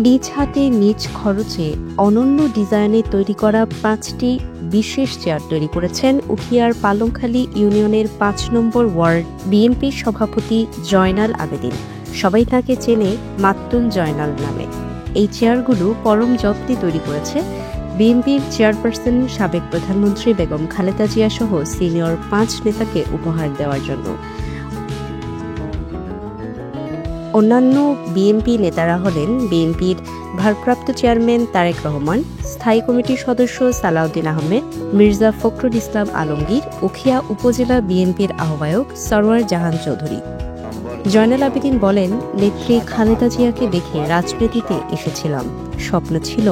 নিজ হাতে নিজ খরচে অনন্য ডিজাইনে তৈরি করা 5টি বিশেষ চেয়ার তৈরি করেছেন উখিয়ার পালংখালী ইউনিয়নের 5 নম্বর ওয়ার্ড বিএনপির সভাপতি জয়নাল আবেদিন। সবাই তাকে চেনে মাত্তুল জয়নাল নামে। এই চেয়ারগুলো পরম যত্নে তৈরি করেছে বিএনপির চেয়ারপারসন সাবেক প্রধানমন্ত্রী বেগম খালেদা জিয়া সহ সিনিয়র 5 নেতাকে উপহার দেওয়ার জন্য। অন্যান্য বিএনপি নেতারা হলেন বিএনপির ভারপ্রাপ্ত চেয়ারম্যান তারেক রহমান, স্থায়ী কমিটির সদস্য সালাউদ্দিন আহমেদ, মির্জা ফখরুল ইসলাম আলমগীর, উখিয়া উপজেলা বিএনপির আহ্বায়ক সরওয়ার জাহান চৌধুরী। জয়নাল আবেদিন বলেন, নেত্রী খালেদা জিয়াকে দেখে রাজনীতিতে এসেছিলাম। স্বপ্ন ছিল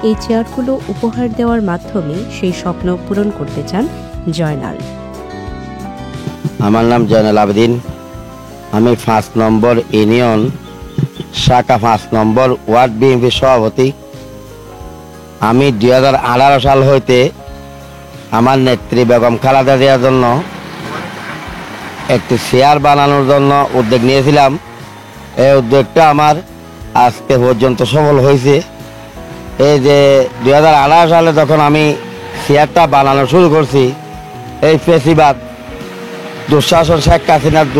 এই চেয়ারগুলো উপহার দেওয়ার মাধ্যমে সেই স্বপ্ন পূরণ করতে চান জয়নাল। আমার নাম জয়নাল আবেদিন। আমি 5 নম্বর ইউনিয়ন শাখা 5 নম্বর ওয়ার্ড বিএনপির সভাপতি। আমি 2018 সাল হইতে আমার নেত্রী বেগম খালেদা জিয়ার জন্য একটি চেয়ার বানানোর জন্য উদ্যোগ নিয়েছিলাম। এই উদ্যোগটা আমার আজকে পর্যন্ত সফল হয়েছে। এই যে 2018 সালে যখন আমি চেয়ারটা বানানো শুরু করছি, এই ফেসিবাদ দুঃশাসন শেখ হাসিনার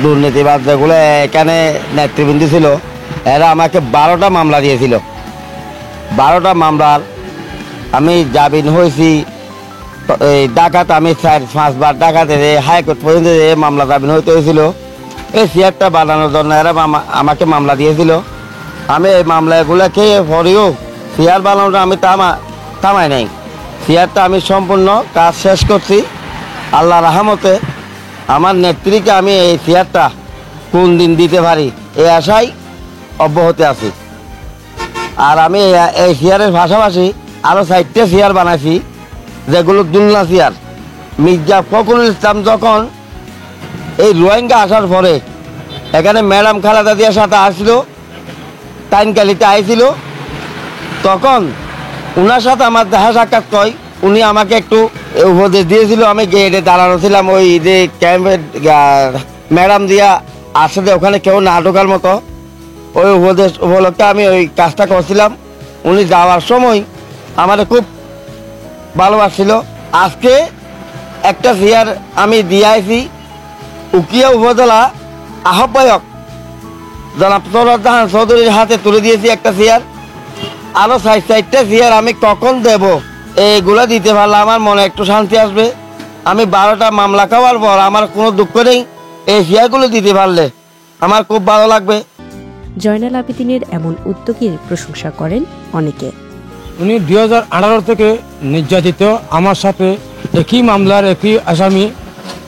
দুর্নীতিবাদ যেগুলো এখানে নেতৃবৃন্দ ছিল, এরা আমাকে 12টা মামলা দিয়েছিল। 12টা মামলার আমি জামিন হয়েছি। এই ডাকাত আমি 4-5 বার ডাকাতে হাইকোর্ট পর্যন্ত এই মামলা জামিন হইতে হয়েছিল। এই চেয়ারটা বানানোর জন্য এরা আমাকে মামলা দিয়েছিল। আমি এই মামলাগুলোকে পরেও চেয়ার বানানোটা আমি থামাই নাই। চেয়ারটা আমি সম্পূর্ণ কাজ শেষ করছি। আল্লাহ রহমতে আমার নেত্রীকে আমি এই চেয়ারটা কোন দিন দিতে পারি এই আশায় অব্যাহত আছি। আর আমি এই চেয়ারের পাশাপাশি আরও 4টে চেয়ার বানাইছি, যেগুলো দুলনা চেয়ার। মির্জা ফখরুল ইসলাম যখন এই রোহিঙ্গা আসার পরে এখানে ম্যাডাম খালেদা জিয়ার সাথে আসছিল, টাইনকালিতে আইছিল, তখন ওনার সাথে আমার দেখা সাক্ষাৎ হয়। উনি আমাকে একটু উপদেশ দিয়েছিল। আমি গেটে দাঁড়ানো ছিলাম, ওই যে ক্যাম্পের ম্যাডাম দিয়া আসলে ওখানে কেউ না ঢোকার মতো। ওই উপদেশ উপলক্ষে আমি ওই কাজটা করছিলাম। উনি যাওয়ার সময় আমার খুব ভালোবাসছিল। আজকে একটা চেয়ার আমি দিয়ে আইছি উখিয়া উপজেলা আহ্বায়ক জনাব সরওয়ার জাহান চৌধুরীর হাতে তুলে দিয়েছি একটা চেয়ার। আরও 4টা চেয়ার আমি কখন দেব, এইগুলো দিতে পারলে আমার মনে একটু শান্তি আসবে। আমি 12টা মামলা খাওয়ার পর আমার কোনো দুঃখ নেই। এই চেয়ারগুলো দিতে পারলে আমার খুব ভালো লাগবে। জয়নাল আবেদিনের এমন উদ্যোগের প্রশংসা করেন অনেকে। উনি 2018 থেকে নির্যাতিত, আমার সাথে একই মামলার একই আসামি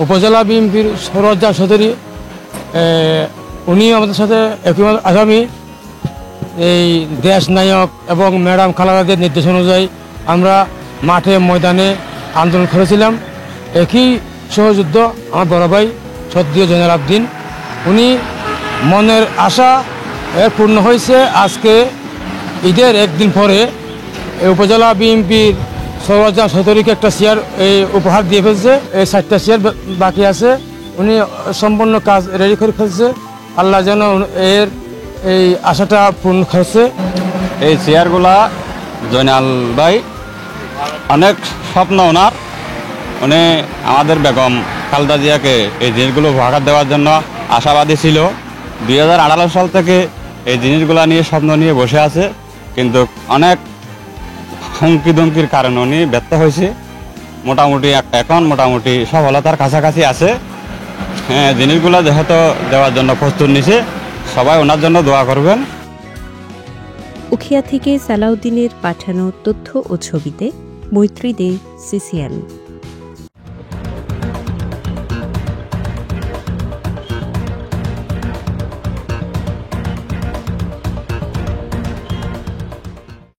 উপজেলা বিএনপির সরওয়ার জাহান চৌধুরী, উনি আমাদের সাথে একই আসামি। এই দেশ নায়ক এবং ম্যাডাম খালেদা জিয়ার নির্দেশ অনুযায়ী আমরা মাঠে ময়দানে আন্দোলন করেছিলাম। একই সহযুদ্ধ আমার বড় ভাই সদ্দীয় জয়নাল আবেদিন। উনি মনের আশা পূর্ণ হয়েছে। আজকে ঈদের একদিন পরে উপজেলা বিএনপির সরওয়ার জাহান চৌধুরীকে একটা চেয়ার উপহার দিয়ে ফেলছে। এই 4টা চেয়ার বাকি আছে। উনি সম্পূর্ণ কাজ রেডি করে ফেলছে। আল্লাহ যেন এর এই আশাটা পূর্ণ করেছে। এই চেয়ারগুলা জয়নাল ভাই অনেক স্বপ্ন ওনার। উনি আমাদের বেগম খালেদা জিয়াকে এই জিনিসগুলো উপহার দেওয়ার জন্য আশাবাদী ছিল। 2018 সাল থেকে এই জিনিসগুলো নিয়ে স্বপ্ন নিয়ে বসে আছে, কিন্তু অনেক হুমকি ধমকির কারণে উনি ব্যর্থ হয়েছে। এখন মোটামুটি সফলতার কাছাকাছি আছে। হ্যাঁ, জিনিসগুলো যেহেতু দেওয়ার জন্য প্রস্তুত নিছে, সবাই ওনার জন্য দোয়া করবেন। উখিয়া থেকে সালাউদ্দিনের পাঠানো তথ্য ও ছবিতে মৈত্রী দে, CCN।